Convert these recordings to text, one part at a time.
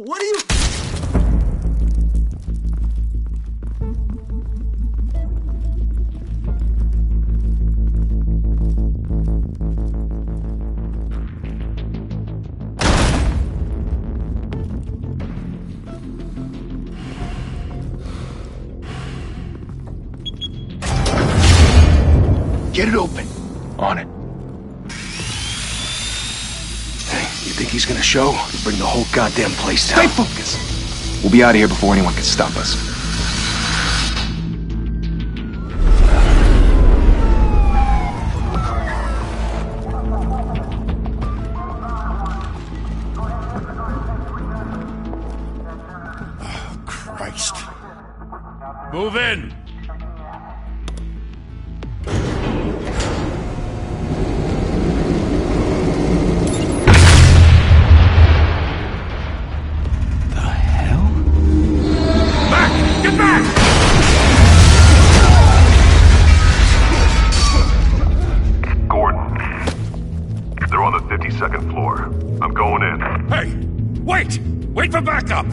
What are you... Get it open. On it. Hey, you think he's gonna show? Bring the whole goddamn place down. Stay focused. We'll be out of here before anyone can stop us. Oh, Christ. Move in! Second floor. I'm going in. Hey! Wait! Wait for backup!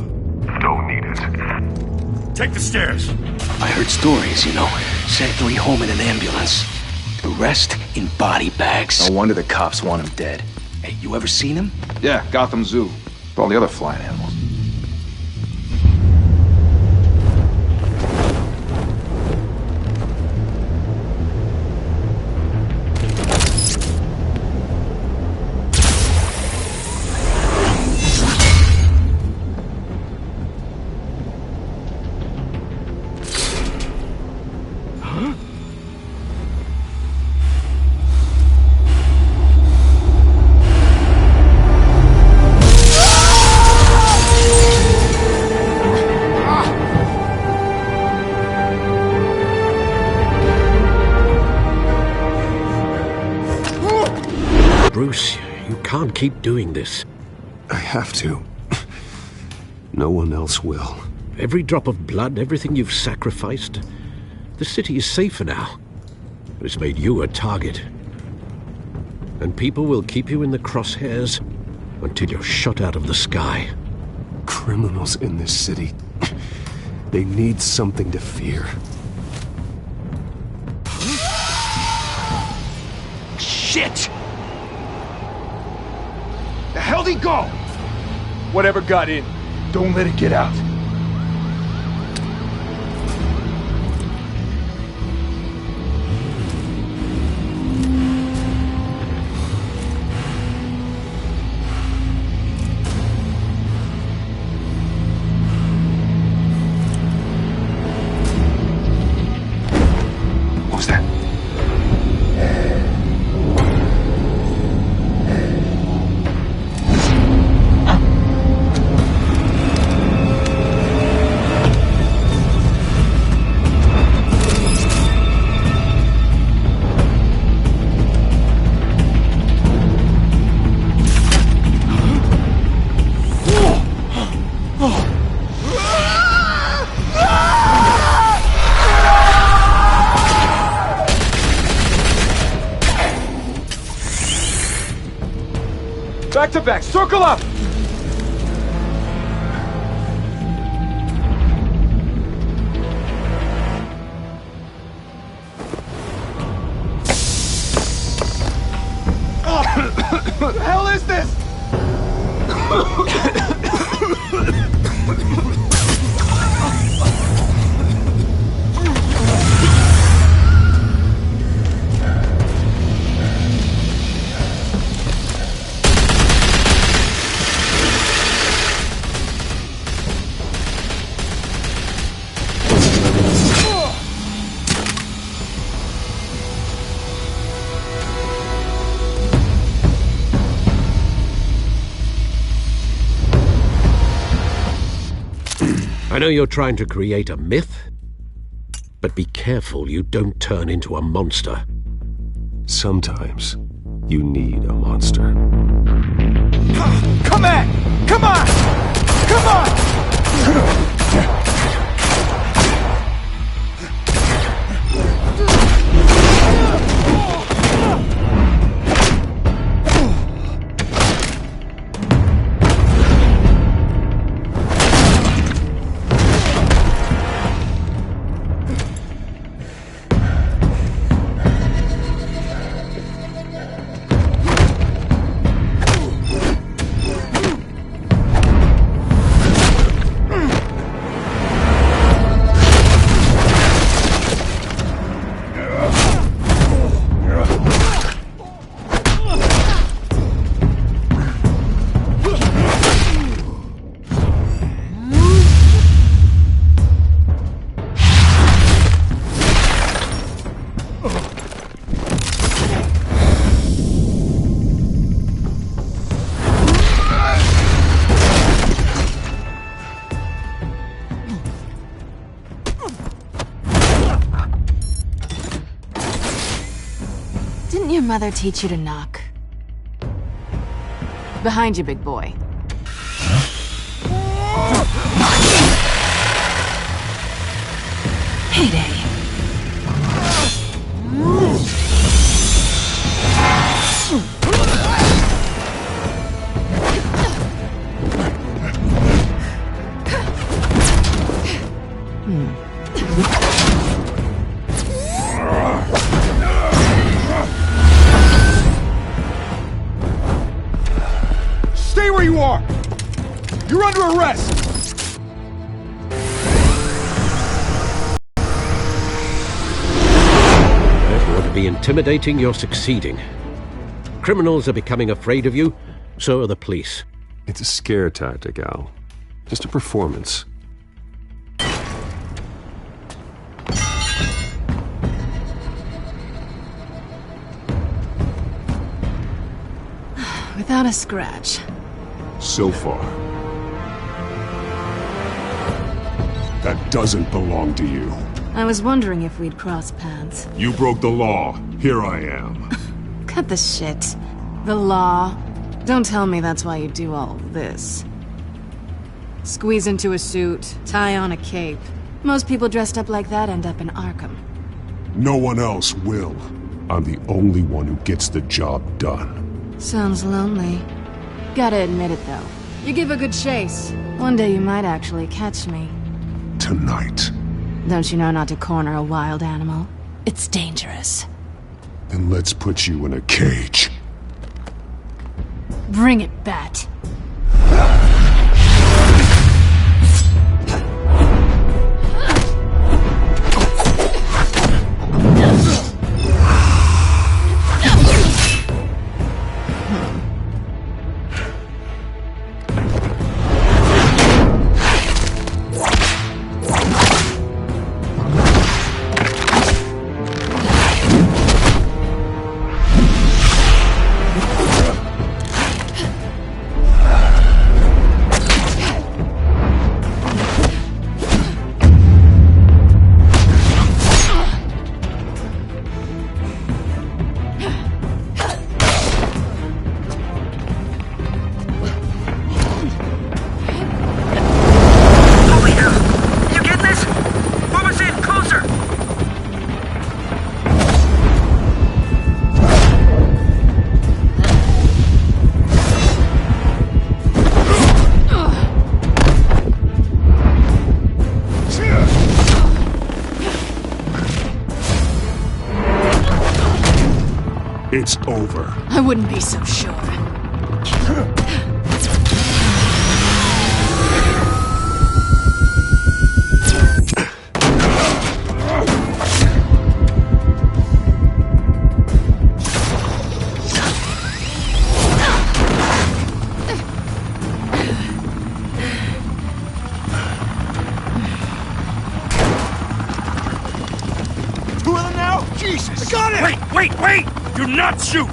Don't need it. Take the stairs. I heard stories, you know. Sent 3 home in an ambulance. The rest in body bags. No wonder the cops want him dead. Hey, you ever seen him? Yeah, Gotham Zoo. With all the other flying animals. Bruce, you can't keep doing this. I have to. No one else will. Every drop of blood, everything you've sacrificed. The city is safer now. But it's made you a target. And people will keep you in the crosshairs until you're shot out of the sky. Criminals in this city. They need something to fear. Shit! The hell'd he go? Whatever got in, don't let it get out. What was that? Back to back, circle up! What the hell is this? I know you're trying to create a myth, but be careful you don't turn into a monster. Sometimes you need a monster. Come on! Come on! Come on! father teach you to knock? Behind you, big boy. Heyday. Stay where you are! You're under arrest! Therefore, to be intimidating, you're succeeding. Criminals are becoming afraid of you, so are the police. It's a scare tactic, Al. Just a performance. Without a scratch. So far. That doesn't belong to you. I was wondering if we'd cross paths. You broke the law. Here I am. Cut the shit. The law. Don't tell me that's why you do all this. Squeeze into a suit, tie on a cape. Most people dressed up like that end up in Arkham. No one else will. I'm the only one who gets the job done. Sounds lonely. Gotta admit it, though. You give a good chase. One day you might actually catch me. Tonight. Don't you know not to corner a wild animal? It's dangerous. Then let's put you in a cage. Bring it, Bat. It's over. I wouldn't be so sure. Two of them now? Jesus! I got it! Wait! Do not shoot!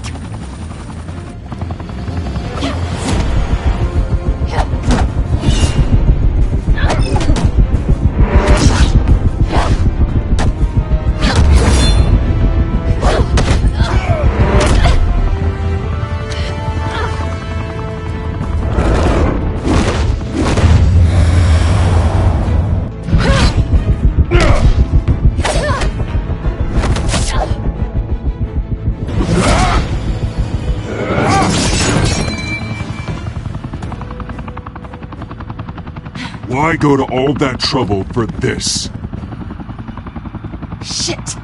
Why go to all that trouble for this? Shit!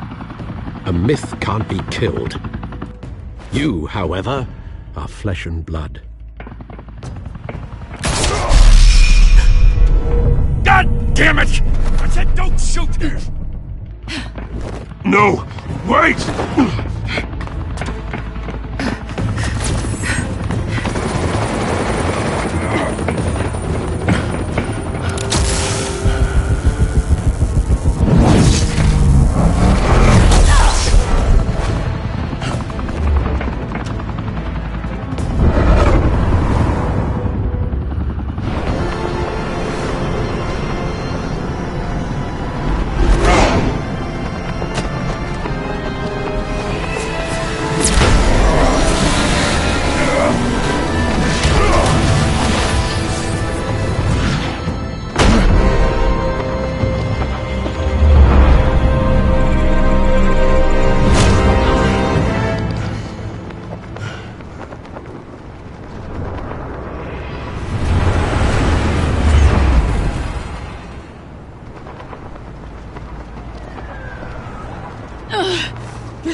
A myth can't be killed. You, however, are flesh and blood. God damn it! I said don't shoot! No! Wait!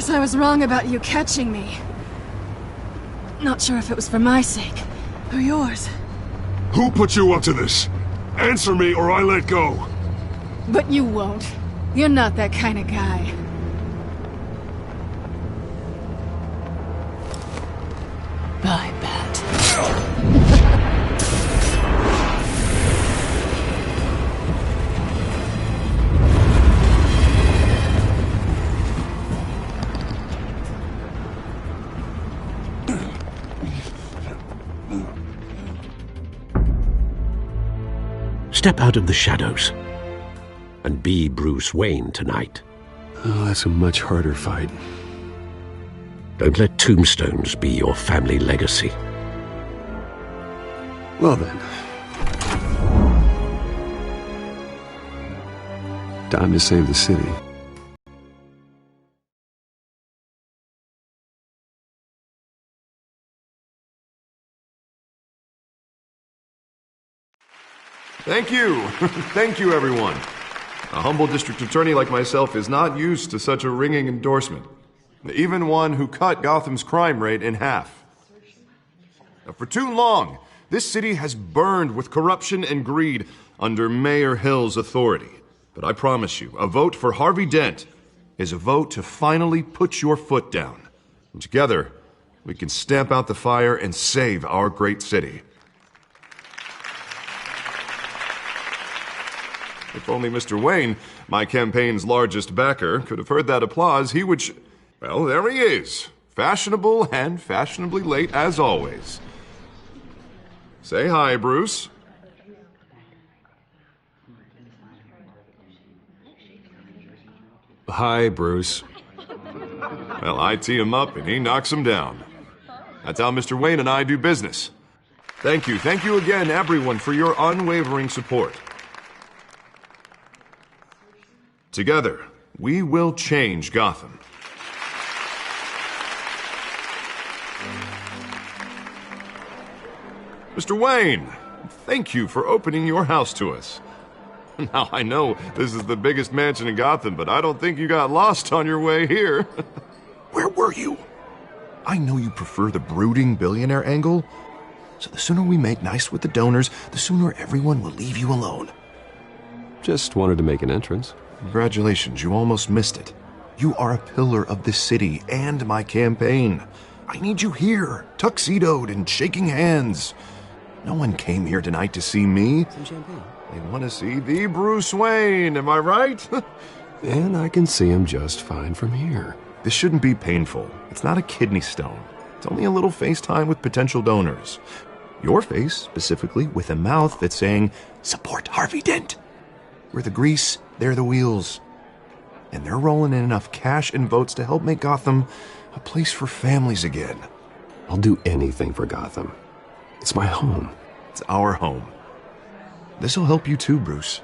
guess I was wrong about you catching me. Not sure if it was for my sake, or yours. Who put you up to this? Answer me or I let go. But you won't. You're not that kind of guy. Bye, Bat. Step out of the shadows and be Bruce Wayne tonight. Oh, that's a much harder fight. Don't let tombstones be your family legacy. Well then. Time to save the city. Thank you. Thank you, everyone. A humble district attorney like myself is not used to such a ringing endorsement. Even one who cut Gotham's crime rate in half. Now, for too long, this city has burned with corruption and greed under Mayor Hill's authority. But I promise you, a vote for Harvey Dent is a vote to finally put your foot down. And together, we can stamp out the fire and save our great city. If only Mr. Wayne, my campaign's largest backer, could have heard that applause, he would... Well, there he is. Fashionable and fashionably late as always. Say hi, Bruce. Hi, Bruce. Well, I tee him up and he knocks him down. That's how Mr. Wayne and I do business. Thank you again, everyone, for your unwavering support. Together, we will change Gotham. Mr. Wayne, thank you for opening your house to us. Now, I know this is the biggest mansion in Gotham, but I don't think you got lost on your way here. Where were you? I know you prefer the brooding billionaire angle, so the sooner we make nice with the donors, the sooner everyone will leave you alone. Just wanted to make an entrance. Congratulations, you almost missed it. You are a pillar of this city and my campaign. I need you here, tuxedoed and shaking hands. No one came here tonight to see me. Some champagne. They want to see the Bruce Wayne, am I right? And I can see him just fine from here. This shouldn't be painful. It's not a kidney stone. It's only a little FaceTime with potential donors. Your face, specifically, with a mouth that's saying, support Harvey Dent. We're the grease, they're the wheels. And they're rolling in enough cash and votes to help make Gotham a place for families again. I'll do anything for Gotham. It's my home. It's our home. This'll help you too, Bruce.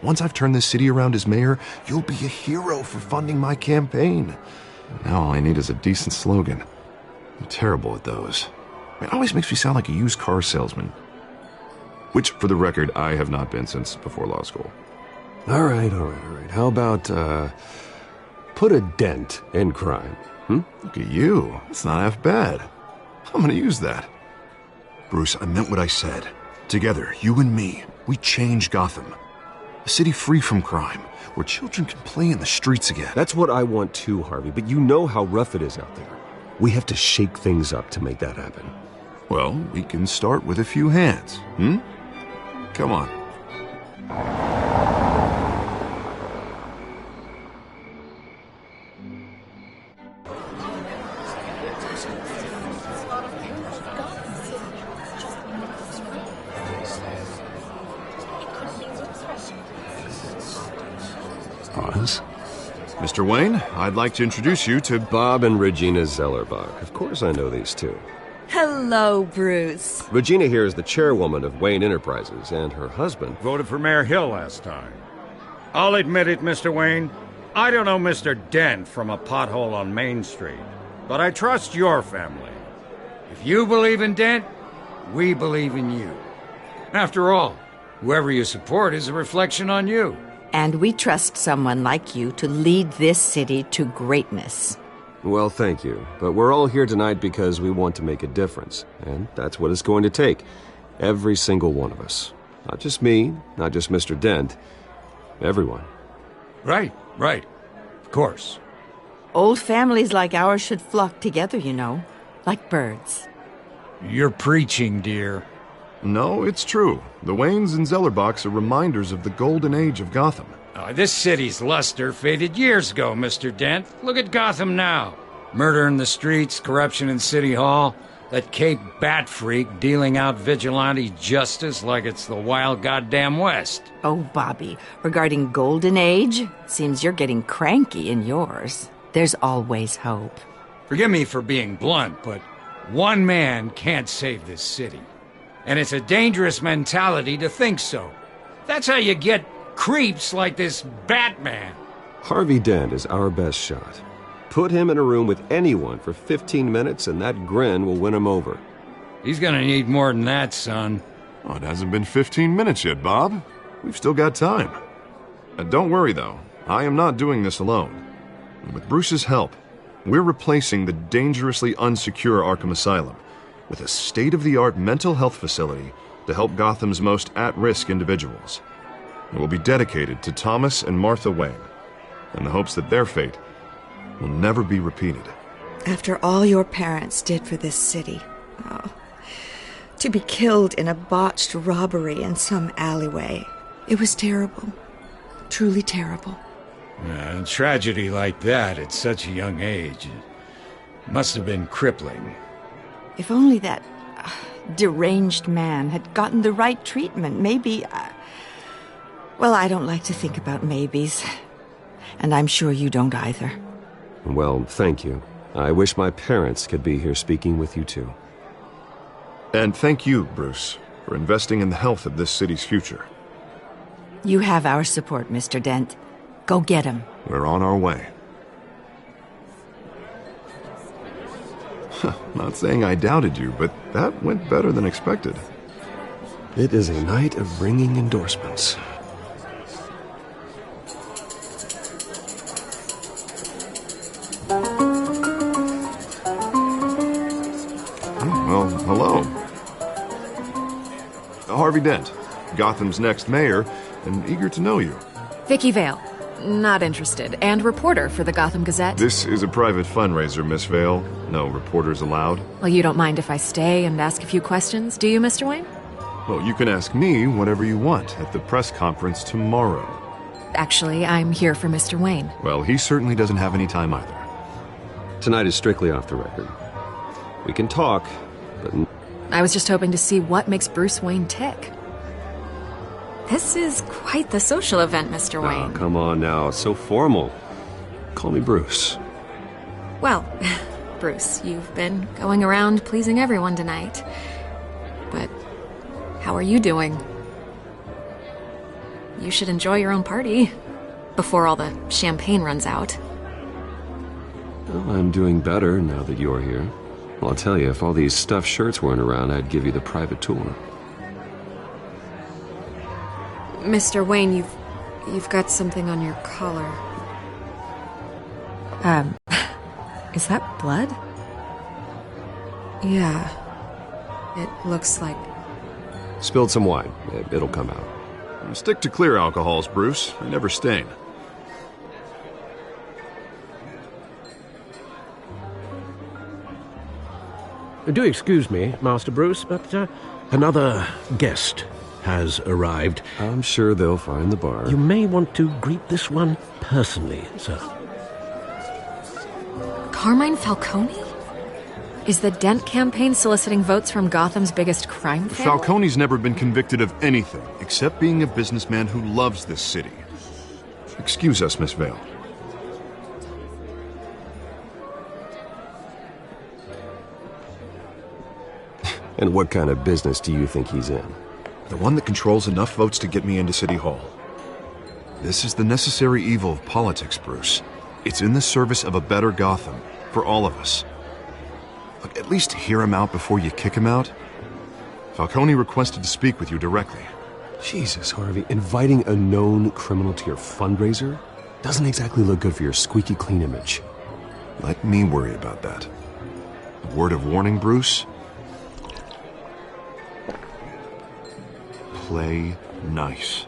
Once I've turned this city around as mayor, you'll be a hero for funding my campaign. Now all I need is a decent slogan. I'm terrible at those. It always makes me sound like a used car salesman. Which, for the record, I have not been since before law school. All right. How about, put a dent in crime, Look at you. It's not half bad. I'm gonna use that. Bruce, I meant what I said. Together, you and me, we change Gotham. A city free from crime, where children can play in the streets again. That's what I want too, Harvey, but you know how rough it is out there. We have to shake things up to make that happen. Well, we can start with a few hands, Come on. Oz? Mr. Wayne, I'd like to introduce you to Bob and Regina Zellerbach. Of course I know these two. Hello, Bruce. Regina here is the chairwoman of Wayne Enterprises, and her husband... Voted for Mayor Hill last time. I'll admit it, Mr. Wayne. I don't know Mr. Dent from a pothole on Main Street, but I trust your family. If you believe in Dent, we believe in you. After all, whoever you support is a reflection on you. And we trust someone like you to lead this city to greatness. Well, thank you. But we're all here tonight because we want to make a difference. And that's what it's going to take. Every single one of us. Not just me, not just Mr. Dent. Everyone. Right. Of course. Old families like ours should flock together, you know. Like birds. You're preaching, dear. No, it's true. The Waynes and Zellerbachs are reminders of the golden age of Gotham. This city's luster faded years ago, Mr. Dent. Look at Gotham now. Murder in the streets, corruption in City Hall, that Cape Bat freak dealing out vigilante justice like it's the wild goddamn West. Oh, Bobby, regarding Golden Age, seems you're getting cranky in yours. There's always hope. Forgive me for being blunt, but one man can't save this city. And it's a dangerous mentality to think so. That's how you get creeps like this Batman. Harvey Dent is our best shot. Put him in a room with anyone for 15 minutes and that grin will win him over. He's gonna need more than that, son. Oh, it hasn't been 15 minutes yet, Bob. We've still got time. Don't worry, though. I am not doing this alone. And with Bruce's help, we're replacing the dangerously unsecure Arkham Asylum with a state-of-the-art mental health facility to help Gotham's most at-risk individuals. It will be dedicated to Thomas and Martha Wayne, in the hopes that their fate will never be repeated. After all your parents did for this city, to be killed in a botched robbery in some alleyway, it was terrible. Truly terrible. A tragedy like that at such a young age must have been crippling. If only that deranged man had gotten the right treatment, maybe... Well, I don't like to think about maybes. And I'm sure you don't either. Well, thank you. I wish my parents could be here speaking with you too. And thank you, Bruce, for investing in the health of this city's future. You have our support, Mr. Dent. Go get him. We're on our way. Not saying I doubted you, but that went better than expected. It is a night of ringing endorsements. Well, hello. Harvey Dent, Gotham's next mayor, and eager to know you. Vicky Vale. Not interested. And reporter for the Gotham Gazette. This is a private fundraiser, Miss Vale. No reporters allowed. Well, you don't mind if I stay and ask a few questions, do you, Mr. Wayne? Well, you can ask me whatever you want at the press conference tomorrow. Actually, I'm here for Mr. Wayne. Well, he certainly doesn't have any time either. Tonight is strictly off the record. We can talk, but... I was just hoping to see what makes Bruce Wayne tick. This is quite the social event, Mr. Wayne. Oh, come on now. So formal. Call me Bruce. Well, Bruce, you've been going around pleasing everyone tonight. But how are you doing? You should enjoy your own party before all the champagne runs out. Well, I'm doing better now that you're here. Well, I'll tell you, if all these stuffed shirts weren't around, I'd give you the private tour. Mr. Wayne, you've got something on your collar. Is that blood? Yeah. It looks like... Spilled some wine. It'll come out. Stick to clear alcohols, Bruce. They never stain. Do excuse me, Master Bruce, but another guest has arrived. I'm sure they'll find the bar. You may want to greet this one personally, sir. Carmine Falcone? Is the Dent campaign soliciting votes from Gotham's biggest crime family? Falcone's never been convicted of anything except being a businessman who loves this city. Excuse us, Miss Vale. And what kind of business do you think he's in? The one that controls enough votes to get me into City Hall. This is the necessary evil of politics, Bruce. It's in the service of a better Gotham, for all of us. Look, at least hear him out before you kick him out. Falcone requested to speak with you directly. Jesus, Harvey, inviting a known criminal to your fundraiser doesn't exactly look good for your squeaky clean image. Let me worry about that. A word of warning, Bruce? Play nice.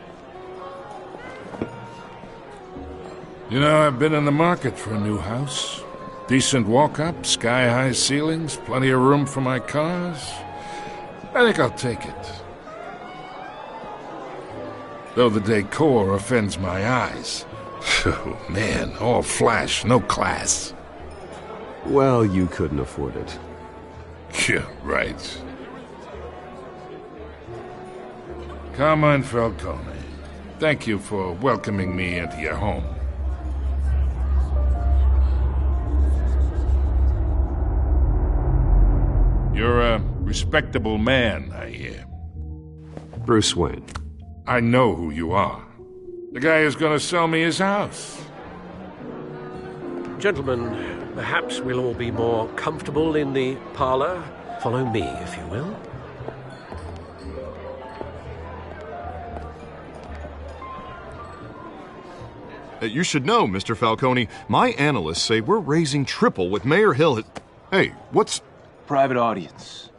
You know, I've been in the market for a new house. Decent walk-up, sky-high ceilings, plenty of room for my cars. I think I'll take it. Though the decor offends my eyes. Oh, man, all flash, no class. Well, you couldn't afford it. Yeah, right. Carmine Falcone, thank you for welcoming me into your home. You're a respectable man, I hear. Bruce Wayne. I know who you are. The guy who's gonna sell me his house. Gentlemen, perhaps we'll all be more comfortable in the parlor. Follow me, if you will. You should know, Mr. Falcone, my analysts say we're raising triple with Mayor Hill. Hey, what's... Private audience.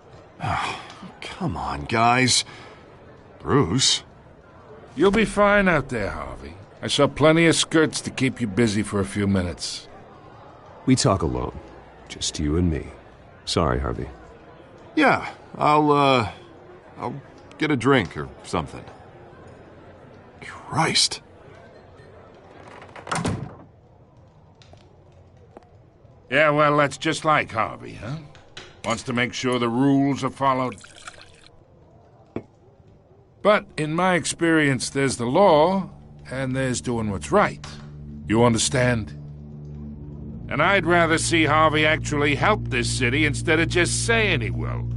Oh, come on, guys. Bruce? You'll be fine out there, Harvey. I saw plenty of skirts to keep you busy for a few minutes. We talk alone. Just you and me. Sorry, Harvey. Yeah, I'll get a drink or something. Christ. Yeah, well, that's just like Harvey, huh? Wants to make sure the rules are followed. But in my experience, there's the law, and there's doing what's right. You understand? And I'd rather see Harvey actually help this city instead of just saying he will.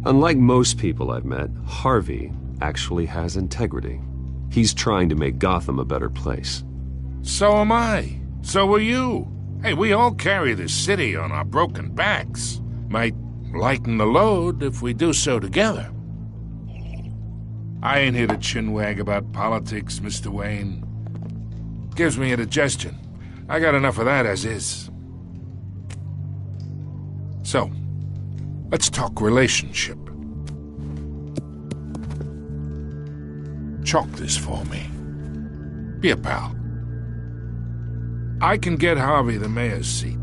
Unlike most people I've met, Harvey actually has integrity. He's trying to make Gotham a better place. So am I. So are you. Hey, we all carry this city on our broken backs. Might lighten the load if we do so together. I ain't here to chinwag about politics, Mr. Wayne. Gives me indigestion. I got enough of that as is. So, let's talk relationship. Chalk this for me. Be a pal. I can get Harvey the mayor's seat,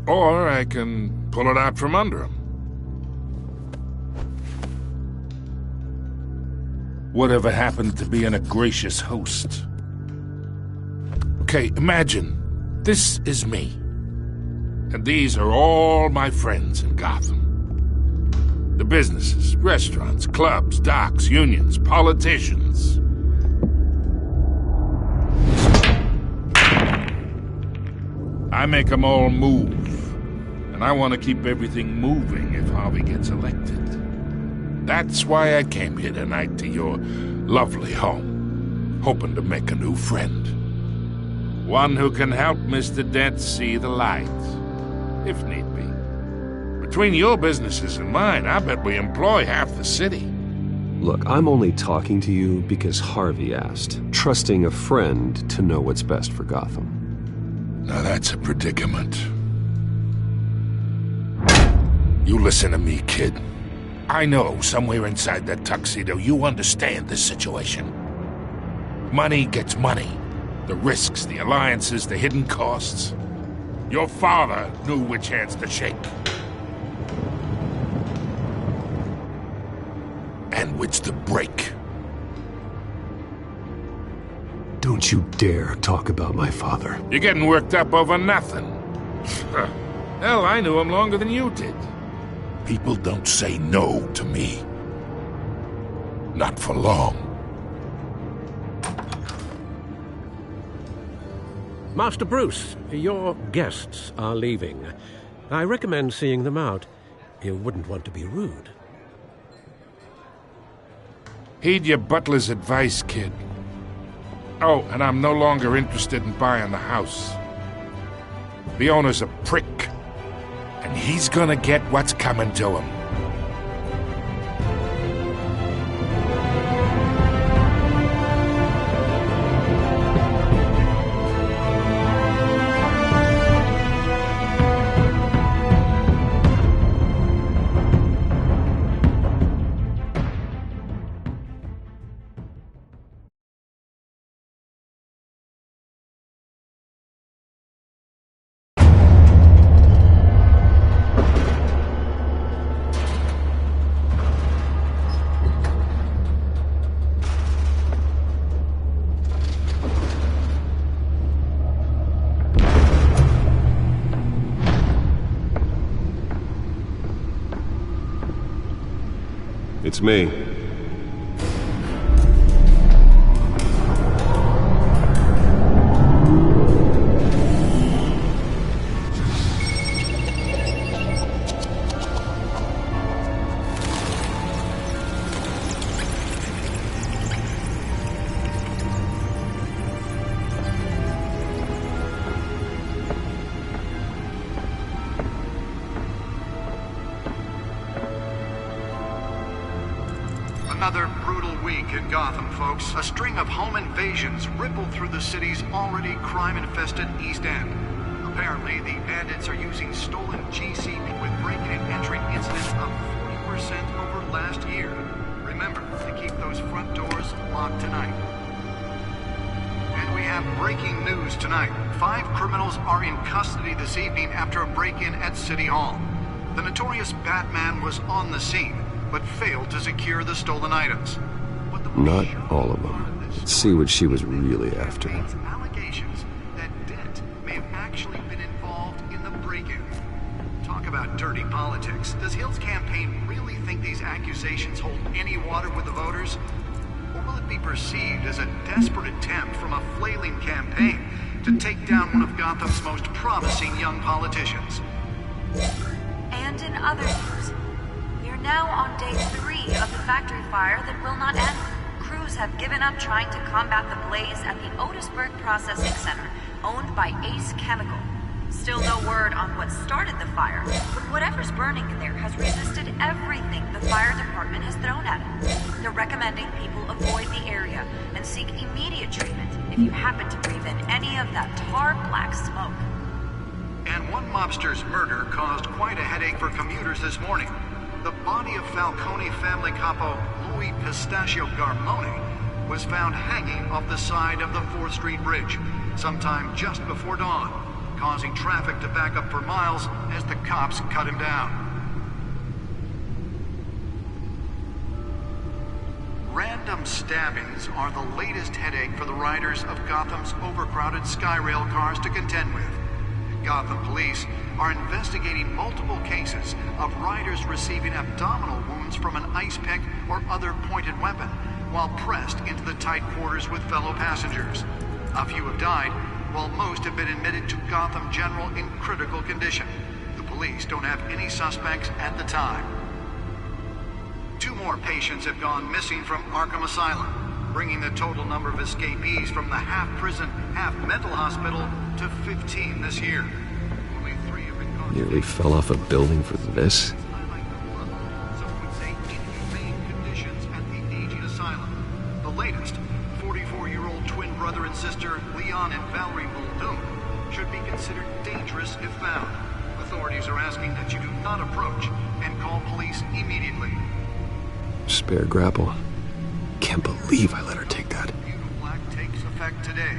or I can pull it out from under him. Whatever happened to being a gracious host? Okay, imagine this is me, and these are all my friends in Gotham. The businesses, restaurants, clubs, docks, unions, politicians. I make them all move, and I want to keep everything moving if Harvey gets elected. That's why I came here tonight to your lovely home, hoping to make a new friend. One who can help Mr. Dent see the light, if need be. Between your businesses and mine, I bet we employ half the city. Look, I'm only talking to you because Harvey asked, trusting a friend to know what's best for Gotham. Now that's a predicament. You listen to me, kid. I know somewhere inside that tuxedo you understand this situation. Money gets money. The risks, the alliances, the hidden costs. Your father knew which hands to shake. And which to break. Don't you dare talk about my father. You're getting worked up over nothing. Hell, I knew him longer than you did. People don't say no to me. Not for long. Master Bruce, your guests are leaving. I recommend seeing them out. You wouldn't want to be rude. Heed your butler's advice, kid. Oh, and I'm no longer interested in buying the house. The owner's a prick. And he's gonna get what's coming to him. It's me. Another brutal week in Gotham, folks. A string of home invasions rippled through the city's already crime-infested East End. Apparently, the bandits are using stolen GCP with break-in and entry incidents up 40% over last year. Remember to keep those front doors locked tonight. And we have breaking news tonight. 5 criminals are in custody this evening after a break-in at City Hall. The notorious Batman was on the scene, but failed to secure the stolen items. Not all of them. Let's see what she was really after. Allegations that Dent may have actually been involved in the break-in. Talk about dirty politics. Does Hill's campaign really think these accusations hold any water with the voters? Or will it be perceived as a desperate attempt from a flailing campaign to take down one of Gotham's most promising young politicians? And in other news, now on day 3 of the factory fire that will not end. Crews have given up trying to combat the blaze at the Otisburg Processing Center, owned by Ace Chemical. Still no word on what started the fire, but whatever's burning in there has resisted everything the fire department has thrown at it. They're recommending people avoid the area and seek immediate treatment if you happen to breathe in any of that tar black smoke. And one mobster's murder caused quite a headache for commuters this morning. The body of Falcone family capo Louis Pistachio Garmone was found hanging off the side of the 4th Street Bridge sometime just before dawn, causing traffic to back up for miles as the cops cut him down. Random stabbings are the latest headache for the riders of Gotham's overcrowded Skyrail cars to contend with. Gotham police are investigating multiple cases of riders receiving abdominal wounds from an ice pick or other pointed weapon while pressed into the tight quarters with fellow passengers. A few have died, while most have been admitted to Gotham General in critical condition. The police don't have any suspects at the time. 2 more patients have gone missing from Arkham Asylum, bringing the total number of escapees from the half-prison, half-mental hospital to 15 this year. Only 3 have been caught. Nearly fell off a building for this? Some would say inhumane conditions at the aging asylum. The latest, 44-year-old twin brother and sister Leon and Valerie Muldoon, should be considered dangerous if found. Authorities are asking that you do not approach and call police immediately. Spare grapple. Can't believe I let her take that. Black takes effect today,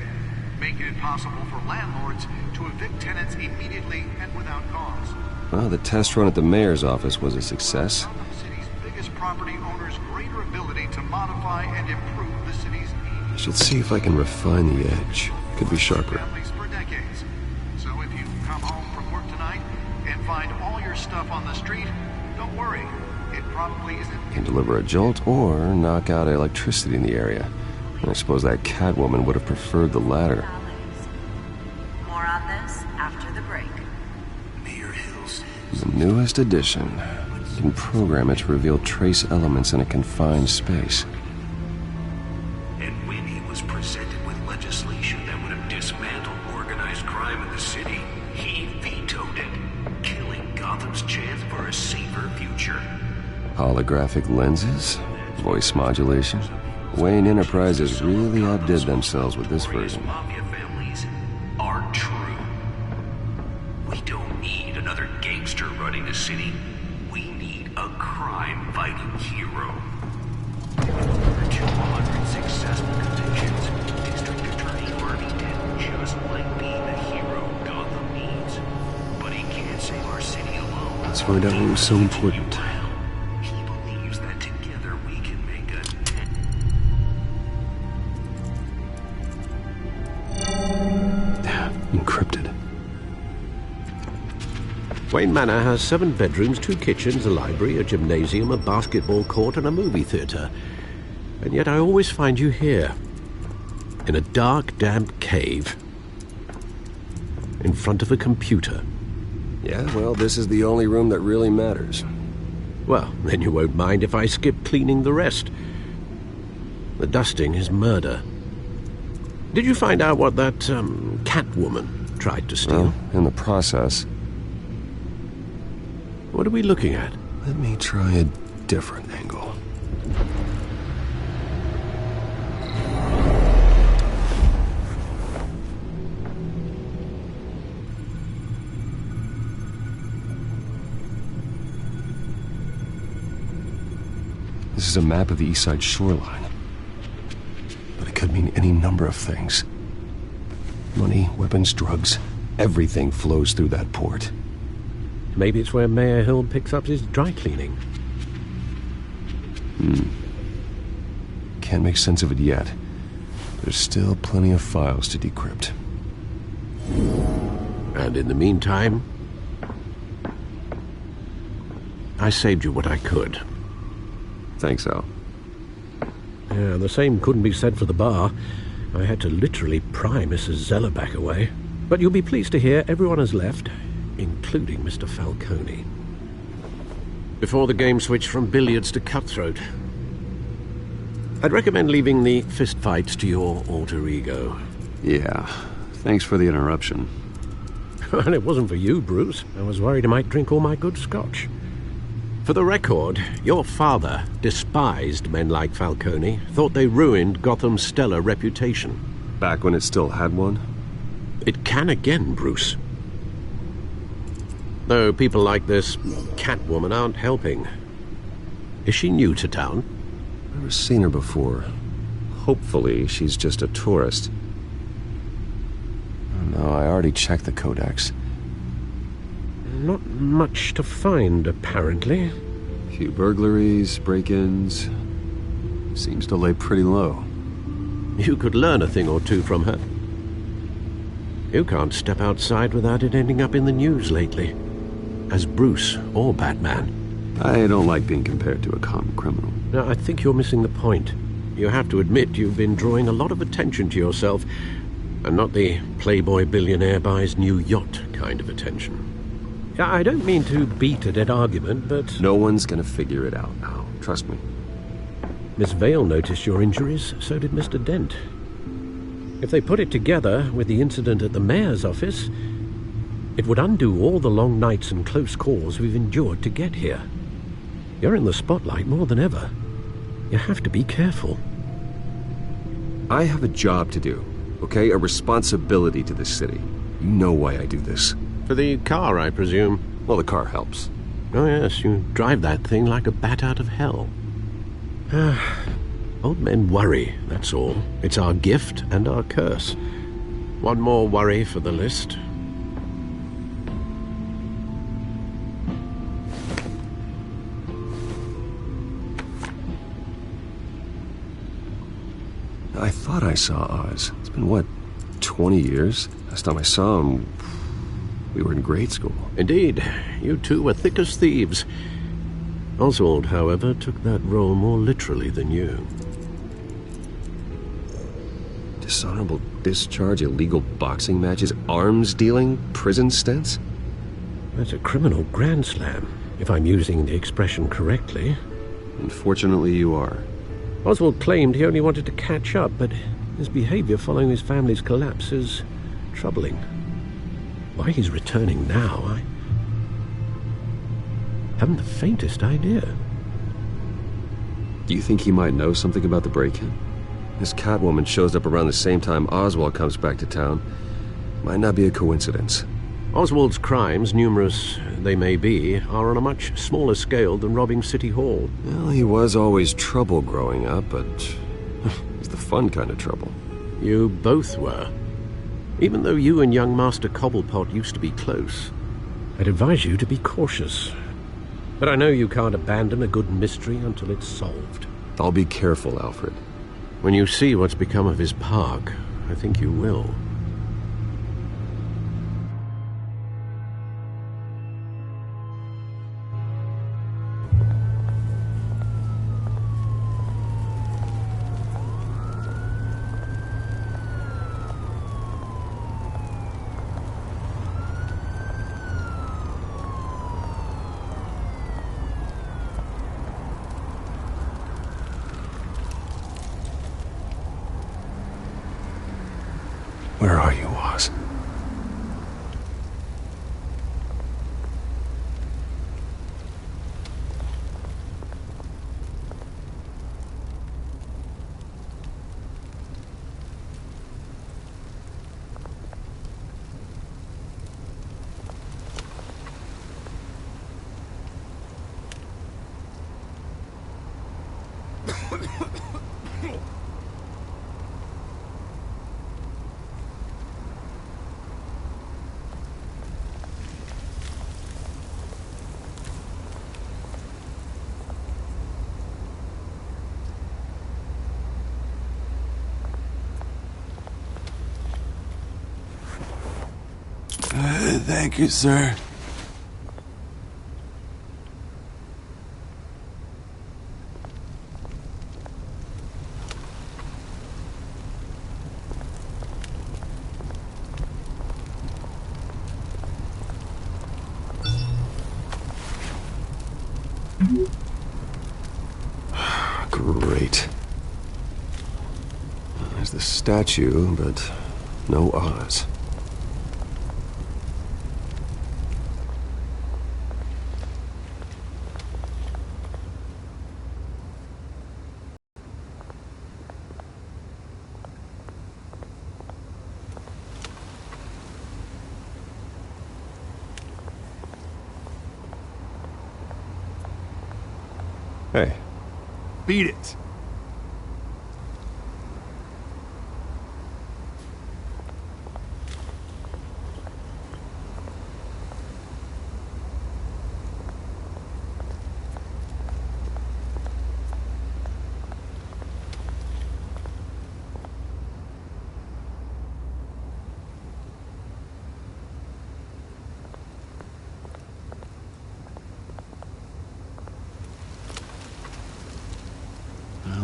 making it possible for landlords to evict tenants immediately and without cause. Well, the test run at the mayor's office was a success. Gotham City's biggest property owners' greater ability to modify and improve the city's I should see if I can refine the edge. Could be sharper. families for decades. So if you come home from work tonight and find all your stuff on the street, don't worry. It probably isn't. Can deliver a jolt or knock out electricity in the area. And I suppose that Catwoman would have preferred the latter. More on this after the break. Mayor Hills. The newest addition. You can program it to reveal trace elements in a confined space. And when he was presented with legislation that would have dismantled organized crime in the city, he vetoed it, killing Gotham's chance for a safer future. Holographic lenses? Voice modulation? Wayne Enterprises really outdid themselves with this version. Mafia families are true. We don't need another gangster running the city. We need a crime-fighting hero. After 200 successful convictions, District Attorney Harvey Dent just might be the hero Gotham needs. But he can't save our city alone. Let's find out what was so important. He believes that together we can make a Encrypted. Wayne Manor has 7 bedrooms, 2 kitchens, a library, a gymnasium, a basketball court, and a movie theatre. And yet I always find you here, in a dark, damp cave, in front of a computer. Yeah, well, this is the only room that really matters. Well, then you won't mind if I skip cleaning the rest. The dusting is murder. Did you find out what that, Catwoman tried to steal? Well, in the process. What are we looking at? Let me try a different angle. This is a map of the East Side shoreline. But it could mean any number of things. Money, weapons, drugs, everything flows through that port. Maybe it's where Mayor Hill picks up his dry cleaning. Can't make sense of it yet. There's still plenty of files to decrypt. And in the meantime, I saved you what I could. Thanks, Al. Yeah, the same couldn't be said for the bar. I had to literally pry Mrs. Zeller back away. But you'll be pleased to hear everyone has left, including Mr. Falcone. Before the game switched from billiards to cutthroat. I'd recommend leaving the fistfights to your alter ego. Yeah, thanks for the interruption. And it wasn't for you, Bruce. I was worried I might drink all my good scotch. For the record, your father despised men like Falcone, thought they ruined Gotham's stellar reputation. Back when it still had one? It can again, Bruce. Though people like this Catwoman aren't helping. Is she new to town? Never seen her before. Hopefully, she's just a tourist. Oh, no, I already checked the codex. Not much to find, apparently. A few burglaries, break-ins. Seems to lay pretty low. You could learn a thing or two from her. You can't step outside without it ending up in the news lately. As Bruce or Batman. I don't like being compared to a common criminal. No, I think you're missing the point. You have to admit you've been drawing a lot of attention to yourself, and not the playboy billionaire buys new yacht kind of attention. I don't mean to beat a dead argument, but... No one's gonna figure it out now. Trust me. Miss Vale noticed your injuries, so did Mr. Dent. If they put it together with the incident at the mayor's office, it would undo all the long nights and close calls we've endured to get here. You're in the spotlight more than ever. You have to be careful. I have a job to do, okay? A responsibility to this city. You know why I do this. For the car, I presume? Well, the car helps. Oh yes, you drive that thing like a bat out of hell. Old men worry, that's all. It's our gift and our curse. One more worry for the list. I thought I saw Oz. It's been, what, 20 years? Last time I saw him, we were in grade school. Indeed. You two were thick as thieves. Oswald, however, took that role more literally than you. Dishonorable discharge, illegal boxing matches, arms dealing, prison stints? That's a criminal grand slam, if I'm using the expression correctly. Unfortunately, you are. Oswald claimed he only wanted to catch up, but his behavior following his family's collapse is troubling. Why he's returning now, I haven't the faintest idea. Do you think he might know something about the break-in? This Catwoman shows up around the same time Oswald comes back to town. Might not be a coincidence. Oswald's crimes, numerous they may be, are on a much smaller scale than robbing City Hall. Well, he was always trouble growing up, but it's the fun kind of trouble. You both were. Even though you and young Master Cobblepot used to be close, I'd advise you to be cautious. But I know you can't abandon a good mystery until it's solved. I'll be careful, Alfred. When you see what's become of his park, I think you will. Where are you, Oz? Thank you, sir. Great. There's the statue, but no Oz. Hey. Beat it.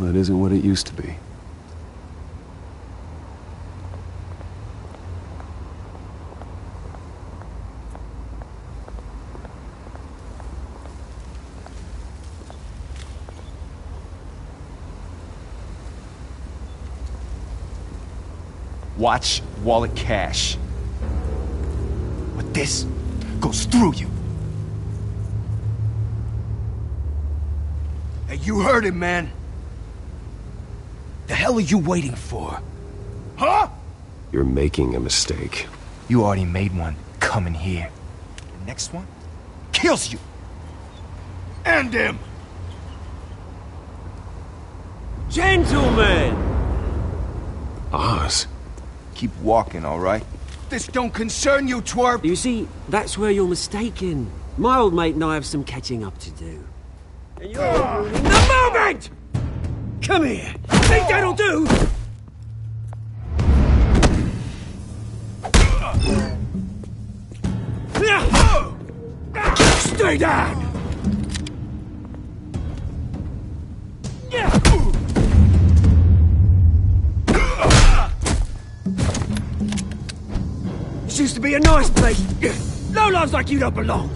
Well, it isn't what it used to be. Watch wallet cash. But this goes through you. Hey, you heard it, man. The hell are you waiting for? Huh? You're making a mistake. You already made one coming here. The next one kills you. And him. Gentlemen! Oz. Keep walking, all right? This don't concern you, twerp! You see, that's where you're mistaken. My old mate and I have some catching up to do. And you're ruining the moment! Come here! Think that'll do? Stay down! This used to be a nice place. Lowlifes like you don't belong.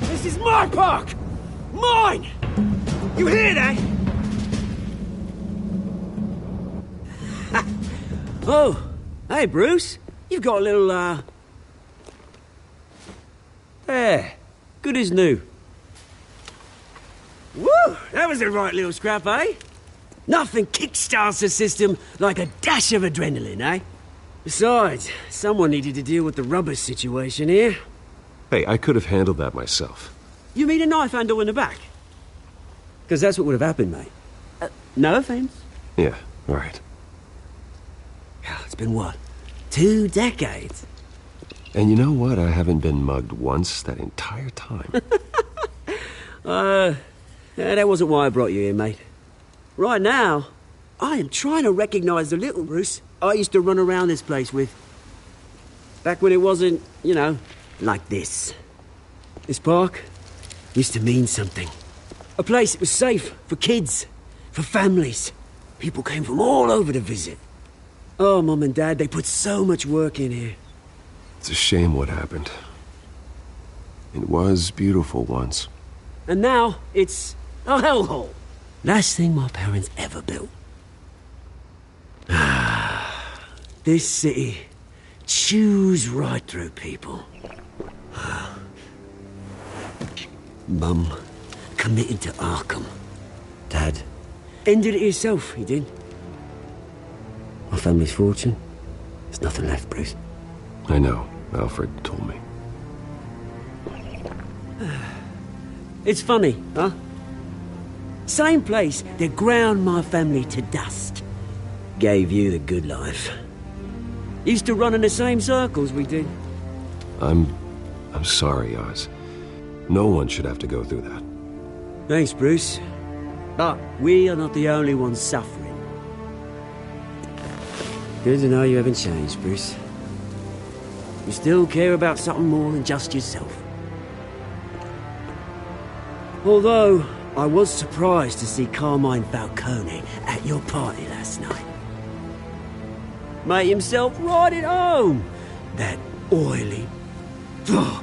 This is my park! Mine! You hear that? Oh, hey, Bruce. You've got a little, There. Good as new. Woo! That was a right little scrap, eh? Nothing kickstarts the system like a dash of adrenaline, eh? Besides, someone needed to deal with the rubber situation here. Hey, I could have handled that myself. You mean a knife handle in the back? Because that's what would have happened, mate. No offense. Yeah, all right. It's been what? 2 decades? And you know what? I haven't been mugged once that entire time. That wasn't why I brought you here, mate. Right now, I am trying to recognize the little Bruce I used to run around this place with. Back when it wasn't, you know, like this. This park used to mean something. A place that was safe for kids, for families. People came from all over to visit. Oh, Mum and Dad, they put so much work in here. It's a shame what happened. It was beautiful once. And now it's a hellhole. Last thing my parents ever built. This city chews right through people. Mum committed to Arkham. Dad ended it himself, he did. My family's fortune. There's nothing left, Bruce. I know. Alfred told me. It's funny, huh? Same place that ground my family to dust. Gave you the good life. Used to run in the same circles we did. I'm sorry, Oz. No one should have to go through that. Thanks, Bruce. But we are not the only ones suffering. Good to know you haven't changed, Bruce. You still care about something more than just yourself. Although, I was surprised to see Carmine Falcone at your party last night. Made himself right at home. That oily... Oh,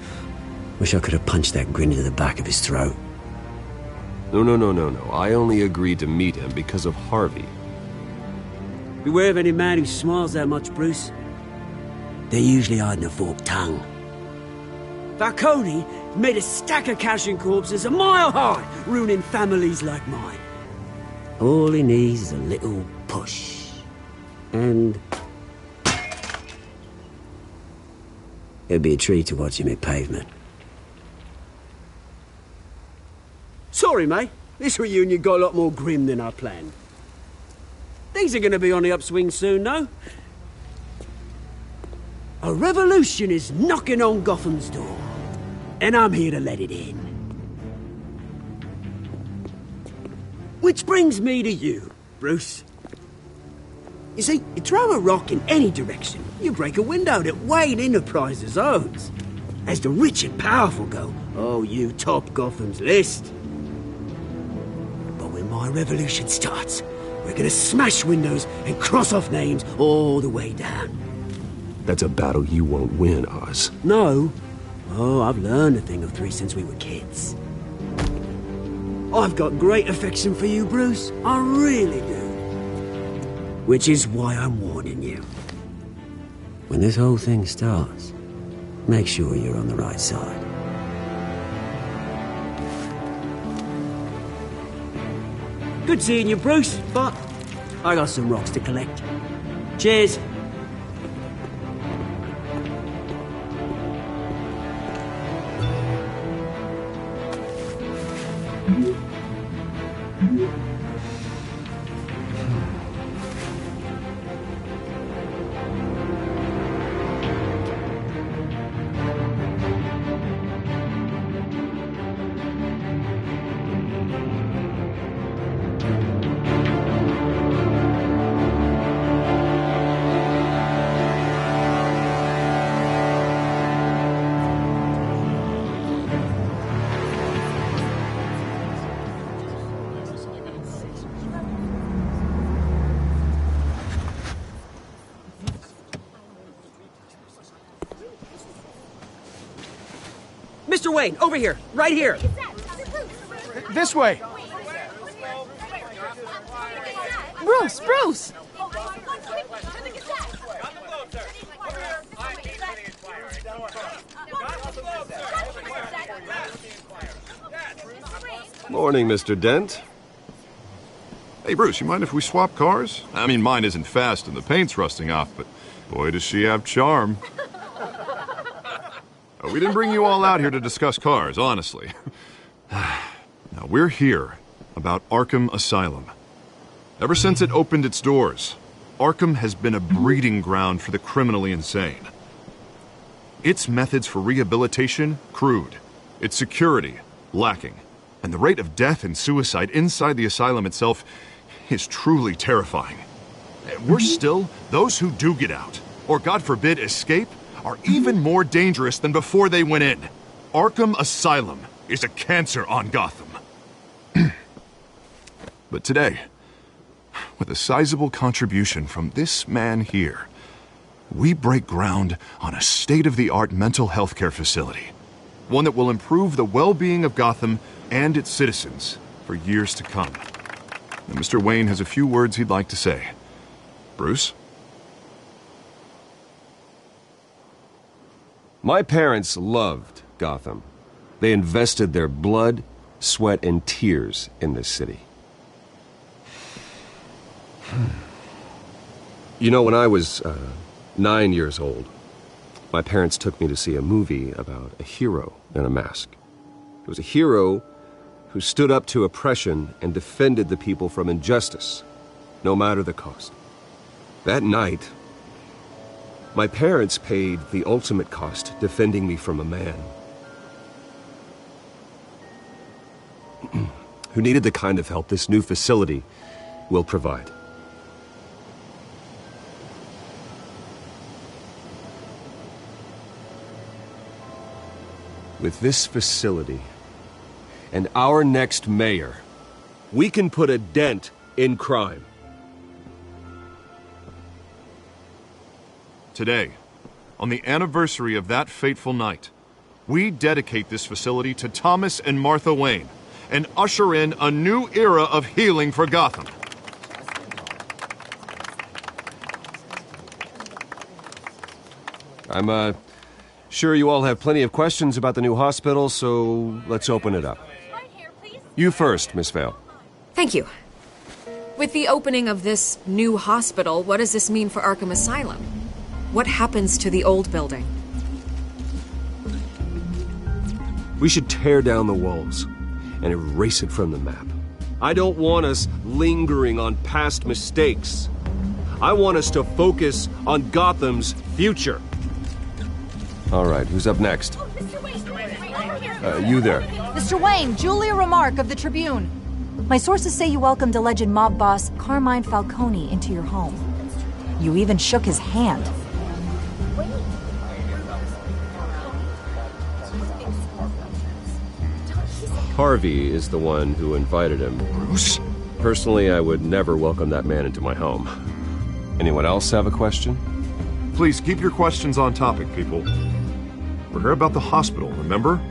wish I could have punched that grin into the back of his throat. No. I only agreed to meet him because of Harvey. Beware of any man who smiles that much, Bruce. They're usually hiding a forked tongue. Falcone made a stack of cashing corpses a mile high, ruining families like mine. All he needs is a little push. And... it'd be a treat to watch him hit pavement. Sorry, mate. This reunion got a lot more grim than I planned. Things are going to be on the upswing soon, though. A revolution is knocking on Gotham's door. And I'm here to let it in. Which brings me to you, Bruce. You see, you throw a rock in any direction, you break a window that Wayne Enterprises owns. As the rich and powerful go, oh, you top Gotham's list. But when my revolution starts, we're gonna smash windows and cross off names all the way down. That's a battle you won't win, Oz. No. Oh, I've learned a thing or three since we were kids. I've got great affection for you, Bruce. I really do. Which is why I'm warning you. When this whole thing starts, make sure you're on the right side. Good seeing you, Bruce, but I got some rocks to collect. Cheers. Mr. Wayne, over here, right here. This way. Bruce! Morning, Mr. Dent. Hey, Bruce, you mind if we swap cars? I mean, mine isn't fast and the paint's rusting off, but boy, does she have charm. We didn't bring you all out here to discuss cars, honestly. Now, we're here about Arkham Asylum. Ever since it opened its doors, Arkham has been a breeding ground for the criminally insane. Its methods for rehabilitation, crude. Its security, lacking. And the rate of death and suicide inside the asylum itself is truly terrifying. Worse still, those who do get out, or God forbid, escape, are even more dangerous than before they went in. Arkham Asylum is a cancer on Gotham. But today, with a sizable contribution from this man here, we break ground on a state-of-the-art mental health care facility. One that will improve the well-being of Gotham and its citizens for years to come. Now, Mr. Wayne has a few words he'd like to say. Bruce? My parents loved Gotham. They invested their blood, sweat, and tears in this city. You know, when I was 9 years old, my parents took me to see a movie about a hero in a mask. It was a hero who stood up to oppression and defended the people from injustice, no matter the cost. That night, my parents paid the ultimate cost defending me from a man who needed the kind of help this new facility will provide. With this facility and our next mayor, we can put a dent in crime. Today, on the anniversary of that fateful night, we dedicate this facility to Thomas and Martha Wayne and usher in a new era of healing for Gotham. I'm sure you all have plenty of questions about the new hospital, so let's open it up. You first, Miss Vale. Thank you. With the opening of this new hospital, what does this mean for Arkham Asylum? What happens to the old building? We should tear down the walls and erase it from the map. I don't want us lingering on past mistakes. I want us to focus on Gotham's future. All right, who's up next? You there. Mr. Wayne, Julia Remark of the Tribune. My sources say you welcomed alleged mob boss Carmine Falcone into your home. You even shook his hand. Harvey is the one who invited him. Bruce? Personally, I would never welcome that man into my home. Anyone else have a question? Please keep your questions on topic, people. We're here about the hospital, remember?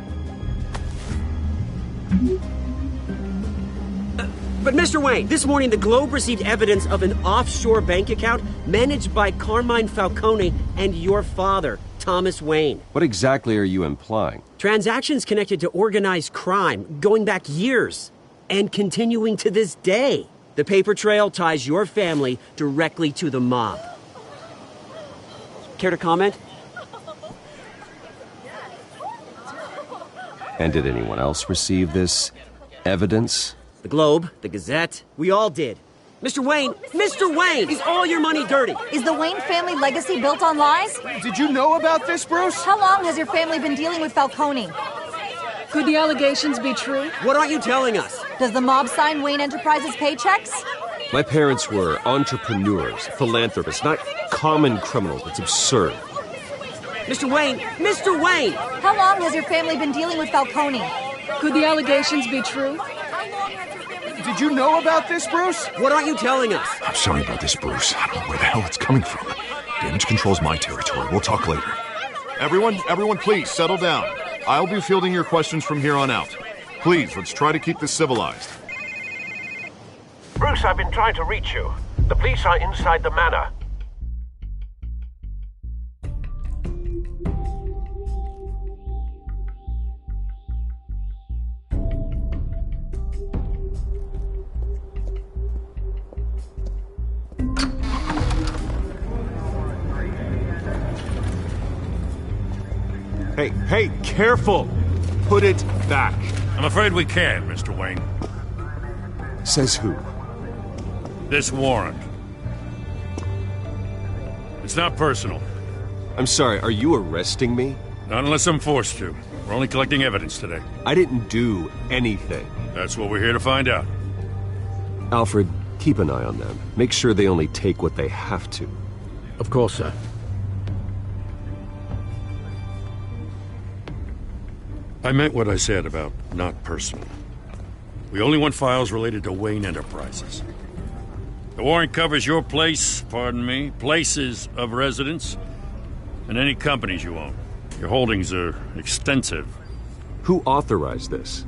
But Mr. Wayne, this morning the Globe received evidence of an offshore bank account managed by Carmine Falcone and your father, Thomas Wayne. What exactly are you implying? Transactions connected to organized crime going back years and continuing to this day. The paper trail ties your family directly to the mob. Care to comment? And did anyone else receive this evidence? The Globe, the Gazette, we all did. Mr. Wayne, is all your money dirty? Is the Wayne family legacy built on lies? Did you know about this, Bruce? How long has your family been dealing with Falcone? Could the allegations be true? What aren't you telling us? Does the mob sign Wayne Enterprises paychecks? My parents were entrepreneurs, philanthropists, not common criminals. It's absurd. Mr. Wayne! How long has your family been dealing with Falcone? Could the allegations be true? Did you know about this, Bruce? What aren't you telling us? I'm sorry about this, Bruce. I don't know where the hell it's coming from. Damage control's my territory. We'll talk later. Everyone, please, settle down. I'll be fielding your questions from here on out. Please, let's try to keep this civilized. Bruce, I've been trying to reach you. The police are inside the manor. Hey, careful! Put it back. I'm afraid we can't, Mr. Wayne. Says who? This warrant. It's not personal. I'm sorry, are you arresting me? Not unless I'm forced to. We're only collecting evidence today. I didn't do anything. That's what we're here to find out. Alfred, keep an eye on them. Make sure they only take what they have to. Of course, sir. I meant what I said about not personal. We only want files related to Wayne Enterprises. The warrant covers your places of residence, and any companies you own. Your holdings are extensive. Who authorized this?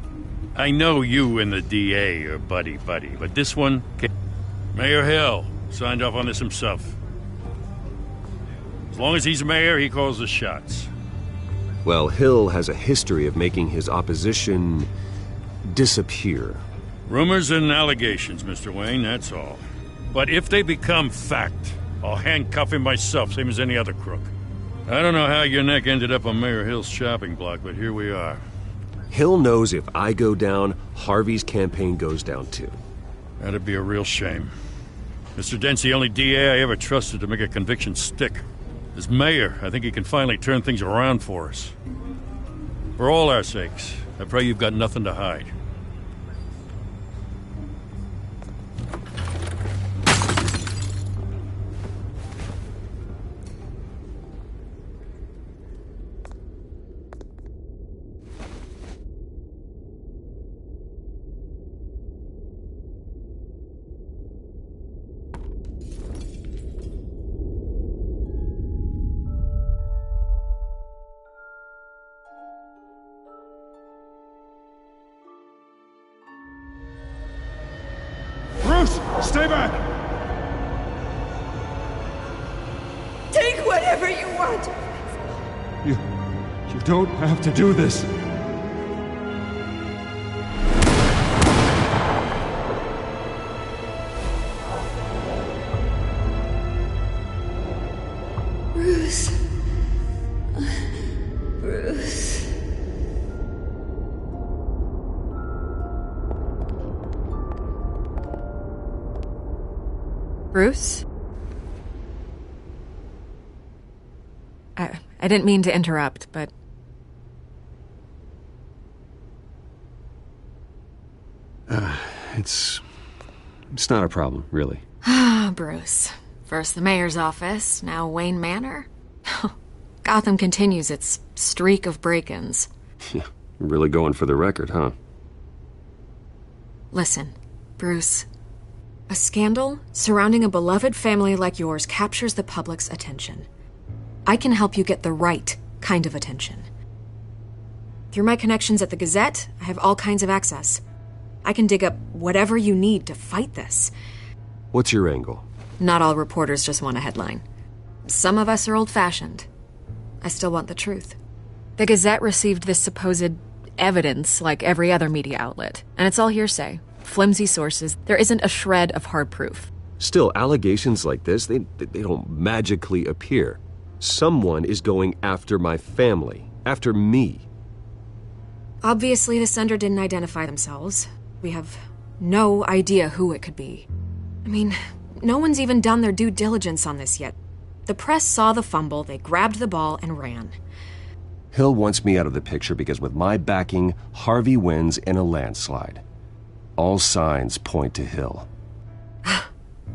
I know you and the DA are buddy-buddy, but this one... Mayor Hill signed off on this himself. As long as he's mayor, he calls the shots. Well, Hill has a history of making his opposition disappear. Rumors and allegations, Mr. Wayne, that's all. But if they become fact, I'll handcuff him myself, same as any other crook. I don't know how your neck ended up on Mayor Hill's shopping block, but here we are. Hill knows if I go down, Harvey's campaign goes down too. That'd be a real shame. Mr. Dent's the only DA I ever trusted to make a conviction stick. As mayor, I think he can finally turn things around for us. For all our sakes, I pray you've got nothing to hide. Stay back! Take whatever you want! You don't have to do this. Bruce. Bruce. Bruce? I didn't mean to interrupt, but... It's not a problem, really. Ah, Bruce. First the mayor's office, now Wayne Manor. Gotham continues its streak of break-ins. Yeah, you're really going for the record, huh? Listen, Bruce. A scandal surrounding a beloved family like yours captures the public's attention. I can help you get the right kind of attention. Through my connections at the Gazette, I have all kinds of access. I can dig up whatever you need to fight this. What's your angle? Not all reporters just want a headline. Some of us are old-fashioned. I still want the truth. The Gazette received this supposed evidence like every other media outlet, and it's all hearsay. Flimsy sources. There isn't a shred of hard proof. Still, allegations like this, they don't magically appear. Someone is going after my family, after me. Obviously, the sender didn't identify themselves. We have no idea who it could be. I mean, no one's even done their due diligence on this yet. The press saw the fumble, they grabbed the ball and ran. Hill wants me out of the picture because with my backing, Harvey wins in a landslide. All signs point to Hill.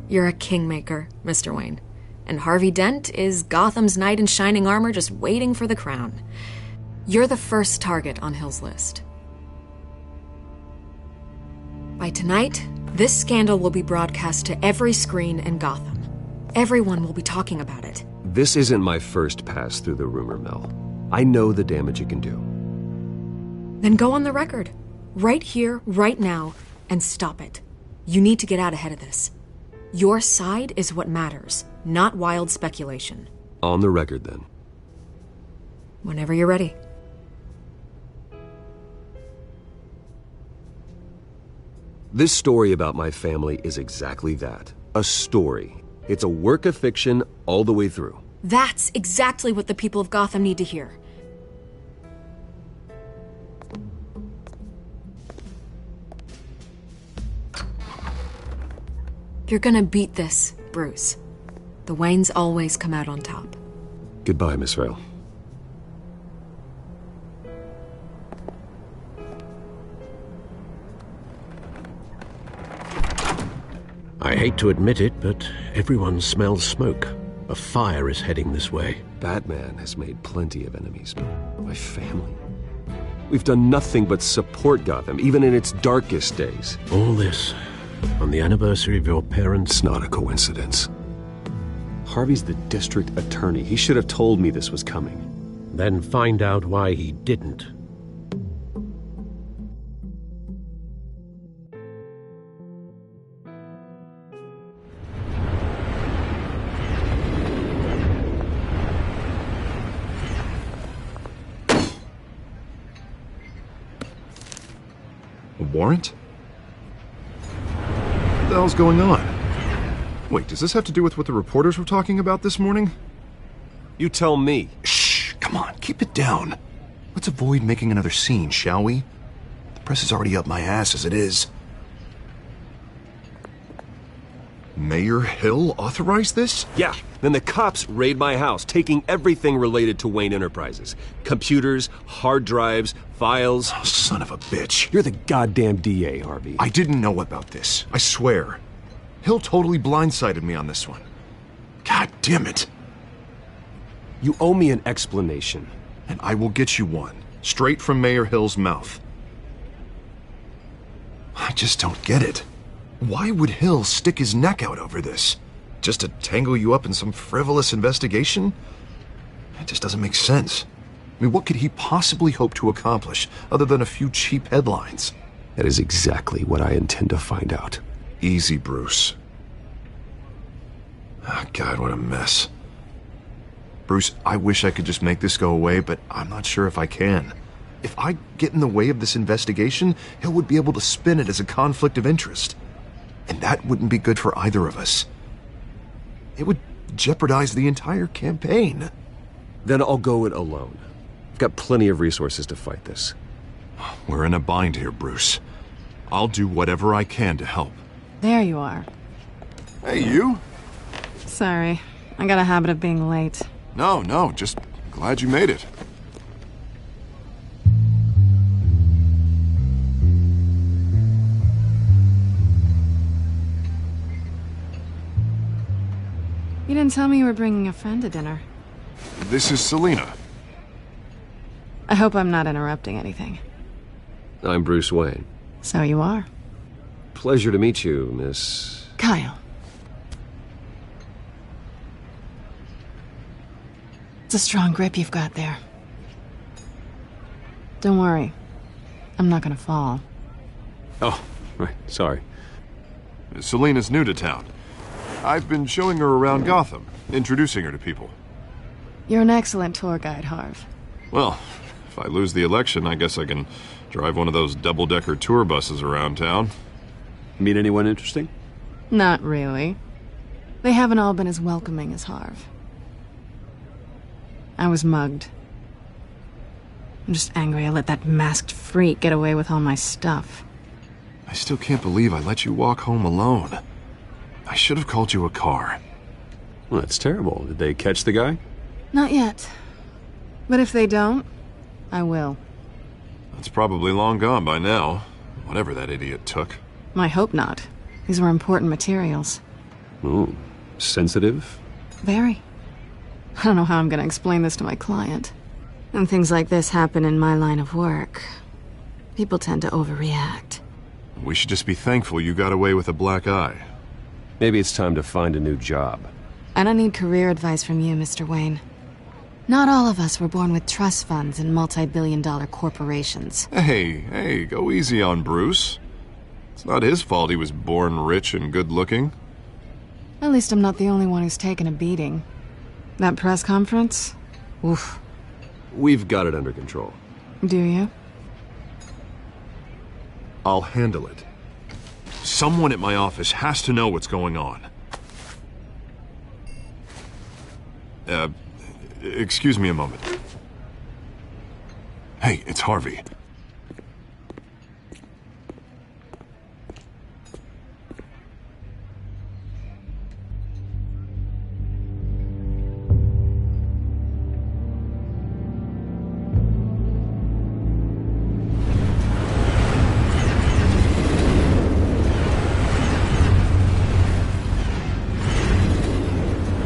You're a kingmaker, Mr. Wayne. And Harvey Dent is Gotham's knight in shining armor just waiting for the crown. You're the first target on Hill's list. By tonight, this scandal will be broadcast to every screen in Gotham. Everyone will be talking about it. This isn't my first pass through the rumor mill. I know the damage it can do. Then go on the record. Right here, right now, and stop it. You need to get out ahead of this. Your side is what matters, not wild speculation. On the record, then. Whenever you're ready. This story about my family is exactly that. A story. It's a work of fiction all the way through. That's exactly what the people of Gotham need to hear. You're gonna beat this, Bruce. The Waynes always come out on top. Goodbye, Miss Vale. I hate to admit it, but everyone smells smoke. A fire is heading this way. Batman has made plenty of enemies, but my family? We've done nothing but support Gotham, even in its darkest days. All this on the anniversary of your parents'... It's not a coincidence. Harvey's the district attorney. He should have told me this was coming. Then find out why he didn't. warrant? What the hell's going on? Wait, does this have to do with what the reporters were talking about this morning? You tell me. Shh, come on, keep it down. Let's avoid making another scene, shall we? The press is already up my ass as it is. Mayor Hill authorized this? Yeah. Then the cops raid my house, taking everything related to Wayne Enterprises. Computers, hard drives, files. Oh, son of a bitch. You're the goddamn DA, Harvey. I didn't know about this. I swear. Hill totally blindsided me on this one. God damn it. You owe me an explanation. And I will get you one. Straight from Mayor Hill's mouth. I just don't get it. Why would Hill stick his neck out over this? Just to tangle you up in some frivolous investigation? It just doesn't make sense. I mean, what could he possibly hope to accomplish other than a few cheap headlines? That is exactly what I intend to find out. Easy, Bruce. Oh, God, what a mess. Bruce, I wish I could just make this go away, but I'm not sure if I can. If I get in the way of this investigation, Hill would be able to spin it as a conflict of interest. And that wouldn't be good for either of us. It would jeopardize the entire campaign. Then I'll go it alone. I've got plenty of resources to fight this. We're in a bind here, Bruce. I'll do whatever I can to help. There you are. Hey, you? Sorry. I got a habit of being late. No, just glad you made it. You didn't tell me you were bringing a friend to dinner. This is Selina. I hope I'm not interrupting anything. I'm Bruce Wayne. So you are. Pleasure to meet you, Miss... Kyle. It's a strong grip you've got there. Don't worry. I'm not gonna fall. Oh, right. Sorry. Selina's new to town. I've been showing her around Gotham, introducing her to people. You're an excellent tour guide, Harv. Well, if I lose the election, I guess I can drive one of those double-decker tour buses around town. Meet anyone interesting? Not really. They haven't all been as welcoming as Harv. I was mugged. I'm just angry I let that masked freak get away with all my stuff. I still can't believe I let you walk home alone. I should have called you a car. Well, that's terrible. Did they catch the guy? Not yet. But if they don't, I will. That's probably long gone by now. Whatever that idiot took. I hope not. These were important materials. Ooh, sensitive? Very. I don't know how I'm gonna explain this to my client. And things like this happen in my line of work. People tend to overreact. We should just be thankful you got away with a black eye. Maybe it's time to find a new job. I don't need career advice from you, Mr. Wayne. Not all of us were born with trust funds and multi-billion-dollar corporations. Hey, go easy on Bruce. It's not his fault he was born rich and good-looking. At least I'm not the only one who's taken a beating. That press conference? Oof. We've got it under control. Do you? I'll handle it. Someone at my office has to know what's going on. Excuse me a moment. Hey, it's Harvey.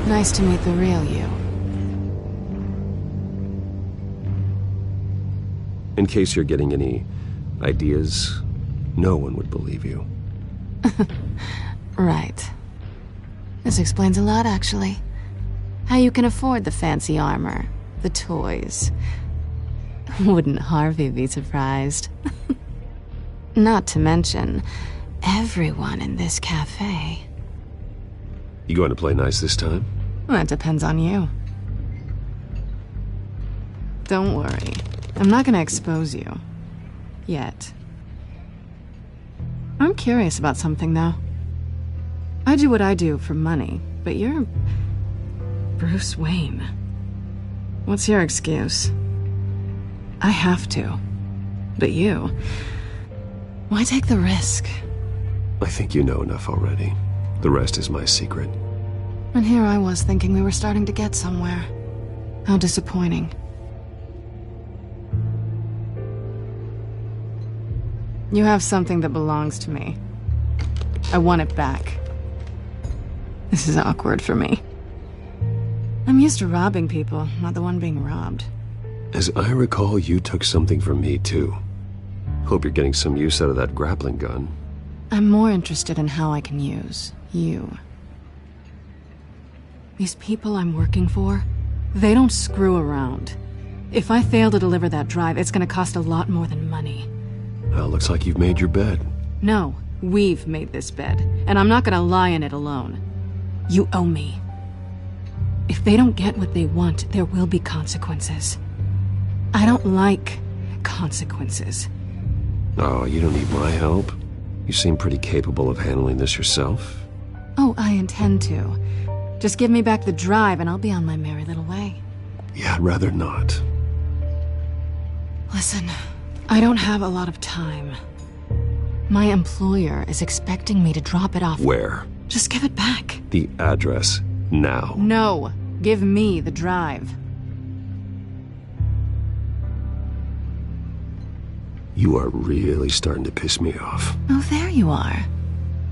Nice to meet the real you. In case you're getting any ideas, no one would believe you. Right. This explains a lot, actually. How you can afford the fancy armor, the toys. Wouldn't Harvey be surprised? Not to mention, everyone in this cafe. You going to play nice this time? Well, that depends on you. Don't worry. I'm not gonna expose you. Yet. I'm curious about something, though. I do what I do for money, but you're... Bruce Wayne. What's your excuse? I have to. But you... Why take the risk? I think you know enough already. The rest is my secret. And here I was thinking we were starting to get somewhere. How disappointing. You have something that belongs to me. I want it back. This is awkward for me. I'm used to robbing people, not the one being robbed. As I recall, you took something from me, too. Hope you're getting some use out of that grappling gun. I'm more interested in how I can use you. These people I'm working for, they don't screw around. If I fail to deliver that drive, it's gonna cost a lot more than money. Well, looks like you've made your bed. No, we've made this bed, and I'm not gonna lie in it alone. You owe me. If they don't get what they want, there will be consequences. I don't like consequences. Oh, you don't need my help. You seem pretty capable of handling this yourself. Oh, I intend to. Just give me back the drive and I'll be on my merry little way. Yeah, I'd rather not. Listen, I don't have a lot of time. My employer is expecting me to drop it off. Where? Just give it back. The address, now. No, give me the drive. You are really starting to piss me off. Oh, there you are.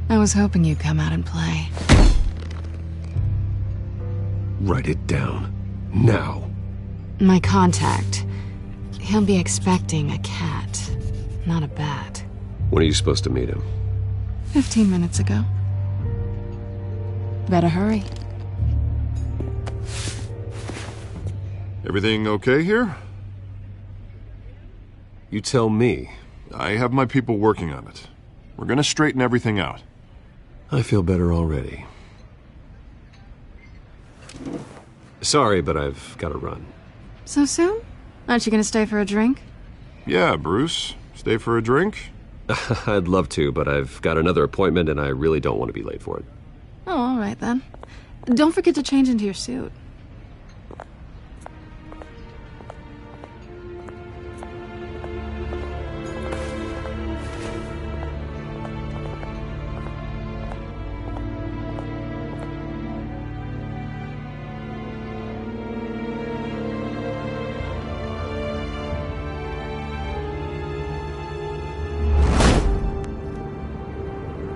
I was hoping you'd come out and play. Write it down. Now. My contact. He'll be expecting a cat, not a bat. When are you supposed to meet him? 15 minutes ago. Better hurry. Everything okay here? You tell me. I have my people working on it. We're gonna straighten everything out. I feel better already. Sorry, but I've got to run. So soon? Aren't you gonna stay for a drink? Yeah, Bruce. Stay for a drink? I'd love to, but I've got another appointment and I really don't want to be late for it. Oh, all right then. Don't forget to change into your suit.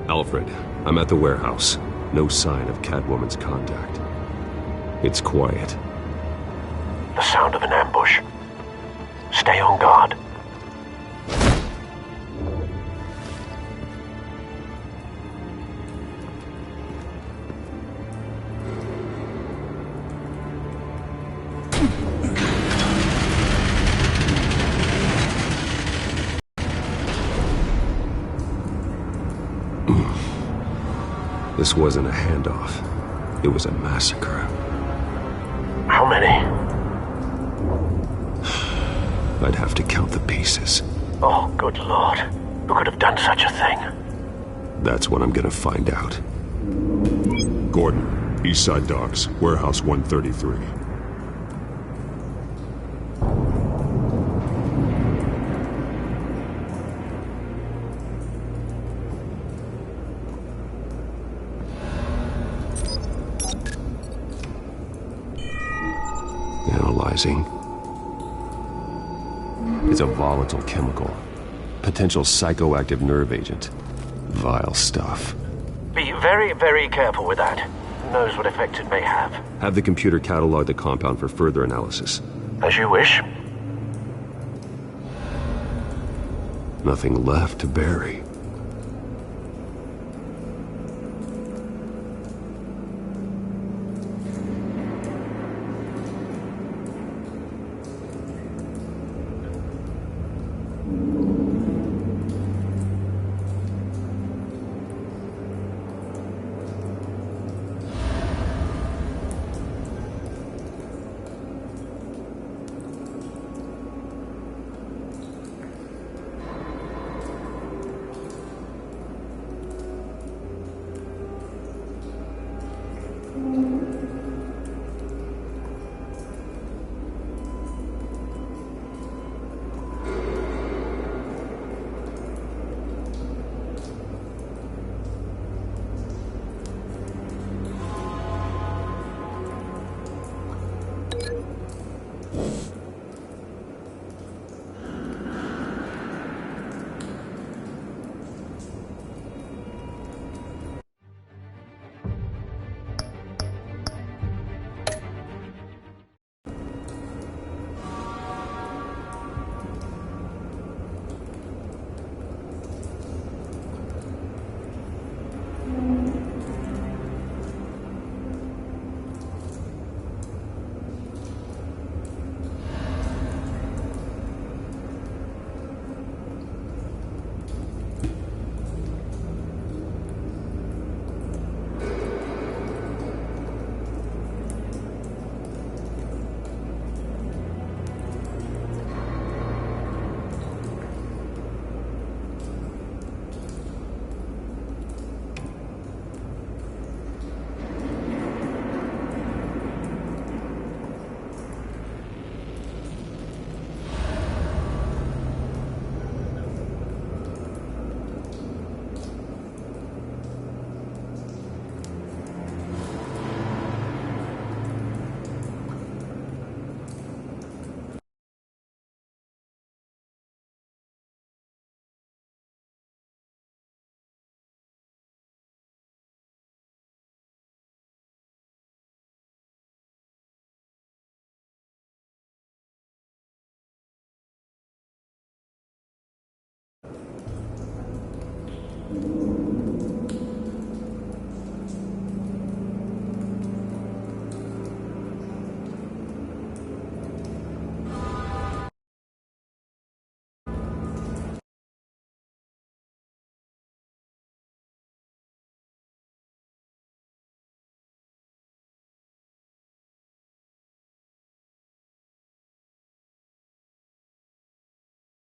Alfred, I'm at the warehouse. No sign of Catwoman's contact. It's quiet. The sound of an ambush. Stay on guard. This wasn't a handoff. It was a massacre. How many? I'd have to count the pieces. Oh, good lord. Who could have done such a thing? That's what I'm gonna find out. Gordon, Eastside Docks, Warehouse 133. Analyzing. It's a volatile chemical. Potential psychoactive nerve agent. Vile stuff. Be very, very careful with that. Who knows what effect it may have. Have the computer catalog the compound for further analysis. As you wish. Nothing left to bury.